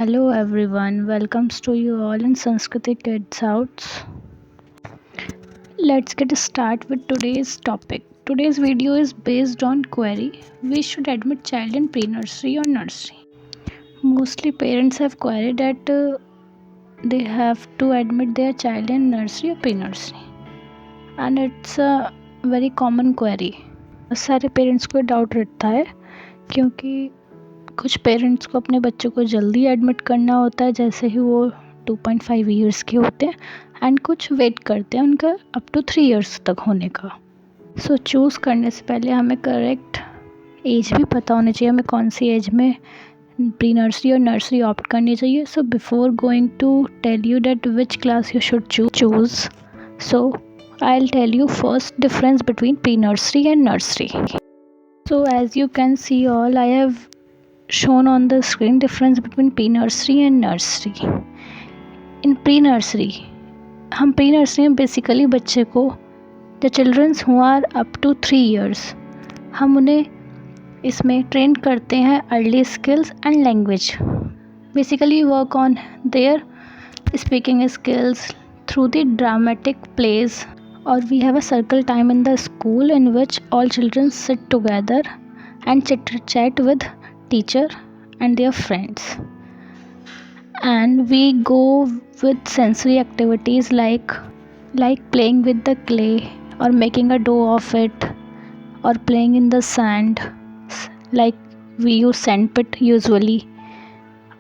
Hello everyone, welcomes to you all in Sanskriti Kids House. Let's get started with today's topic. Today's video is based on query. We should admit child in pre-nursery or nursery. Mostly parents have queried that they have to admit their child in nursery or pre-nursery. And it's a very common query. सारे parents को doubt रहता है क्योंकि कुछ parents को अपने बच्चों को जल्दी एडमिट करना होता है जैसे ही वो 2.5 ईयर्स के होते हैं एंड कुछ वेट करते हैं उनका अप टू 3 ईयर्स तक होने का। सो चूज़ करने से पहले हमें करेक्ट एज भी पता होनी चाहिए, हमें कौन सी एज में प्री नर्सरी और नर्सरी ऑप्ट करनी चाहिए। So before going to tell you that which class you should choose, so I will tell you first difference between pre-nursery and nursery. So as you can see all, I have shown on the screen difference between pre-nursery and nursery. In pre-nursery, हम pre-nursery में basically बच्चे को the children who are up to 3 years हम उन्हें इसमें train करते हैं early skills and language. Basically work on their speaking skills through the dramatic plays, or we have a circle time in the school in which all children sit together and chit chat with teacher and their friends, and we go with sensory activities like playing with the clay or making a dough of it, or playing in the sand like we use sandpit usually,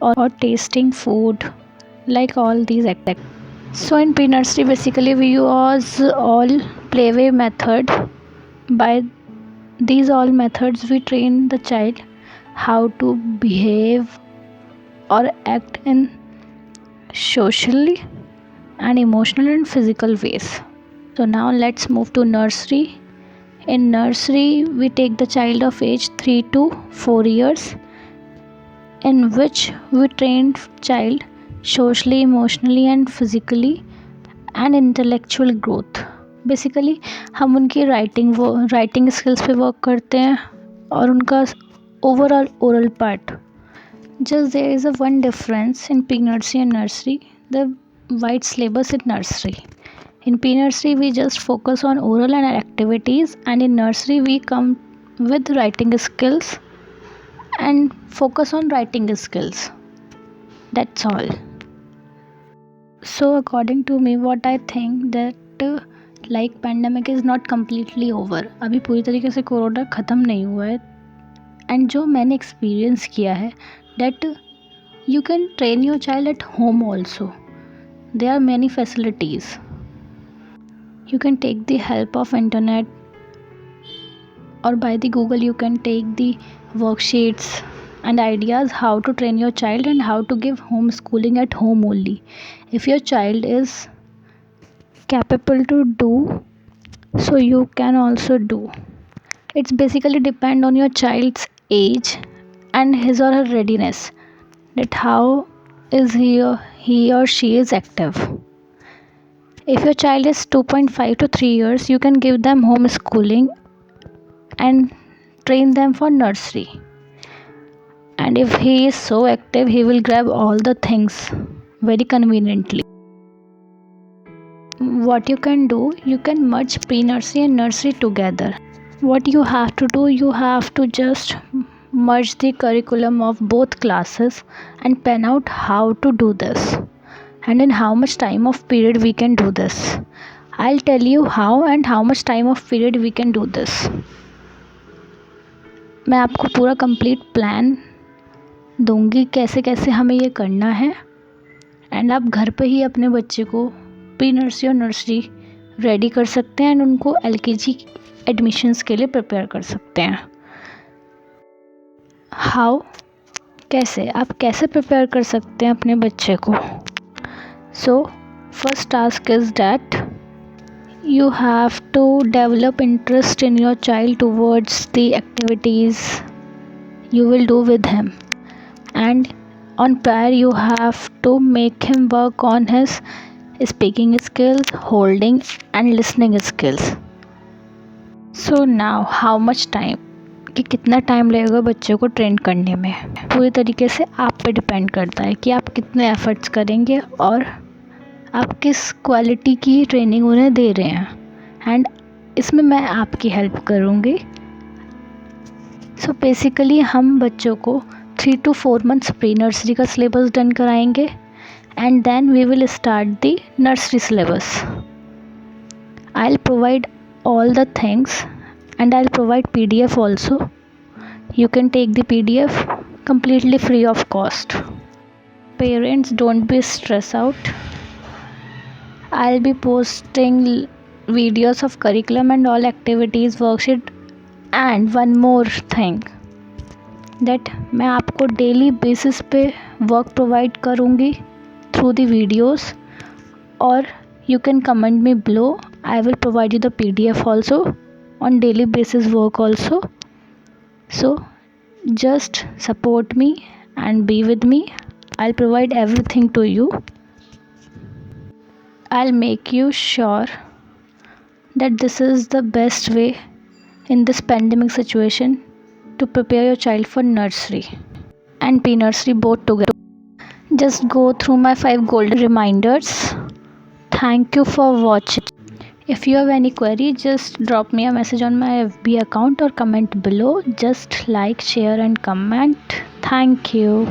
or tasting food, like all these activities. So in pre-nursery basically we use all playway method. By these all methods we train the child how to behave or act in socially and emotional and physical ways. So now let's move to nursery. In nursery we take the child of age 3 to 4 years, in which we train child socially, emotionally and physically and intellectual growth. Basically हम उनकी writing skills पे work करते हैं और उनका overall oral part. Just there is a one difference in pre nursery and nursery, the wide syllabus in nursery. In pre nursery we just focus on oral and activities, and in nursery we come with writing skills and focus on writing skills. That's all. So according to me, what I think that like pandemic is not completely over. अभी पूरी तरीके से corona ख़त्म नहीं हुआ है. And जो मैंने एक्सपीरियंस किया है that you can train your child at home also. There are many facilities. You can take the help of internet, or by the Google you can take the worksheets and ideas how to train your child and how to give homeschooling at home only. If your child is capable to do, so you can also do. It's basically depend on your child's age and his or her readiness, that how is he or she is active. If your child is 2.5 to 3 years, you can give them homeschooling and train them for nursery. And if he is so active, he will grab all the things very conveniently. What you can do, you can merge pre-nursery and nursery together. What you have to do, you have to just merge the curriculum of both classes and pen out how to do this and in how much time of period we can do this. I'll tell you how and how much time of period we can do this. मैं आपको पूरा complete plan दूंगी कैसे कैसे हमें ये करना है, एंड आप घर पे ही अपने बच्चे को प्री नर्सरी और नर्सरी रेडी कर सकते हैं एंड उनको LKG एडमिशन्स के लिए प्रिपेयर कर सकते हैं. हाउ, कैसे आप कैसे प्रिपेयर कर सकते हैं अपने बच्चे को. So first task is that you have to develop interest in your child towards the activities you will do with him, and on prior you have to make him work on his speaking skills, holding and listening skills. So now how much time कि कितना time लगेगा बच्चों को train करने में। पूरी तरीके से आप पे डिपेंड करता है कि आप कितने एफ़र्ट्स करेंगे और आप किस क्वालिटी की ट्रेनिंग उन्हें दे रहे हैं, एंड इसमें मैं आपकी हेल्प करूँगी। सो बेसिकली हम बच्चों को 3 to 4 मंथ्स प्री नर्सरी का सिलेबस डन कराएंगे, and then we will start the nursery syllabus. I'll provide all the things, and I'll provide PDF also. You can take the PDF completely free of cost. Parents, don't be stressed out. I'll be posting videos of curriculum and all activities, worksheet, and one more thing that मैं आपको daily basis पे work provide करूँगी through the videos, और you can comment me below. I will provide you the PDF also on daily basis work also. So just support me and be with me. I'll provide everything to you. I'll make you sure that this is the best way in this pandemic situation to prepare your child for nursery and pre-nursery both together. Just go through my 5 golden reminders. Thank you for watching. If you have any query, just drop me a message on my FB account or comment below. Just like, share and comment. Thank you.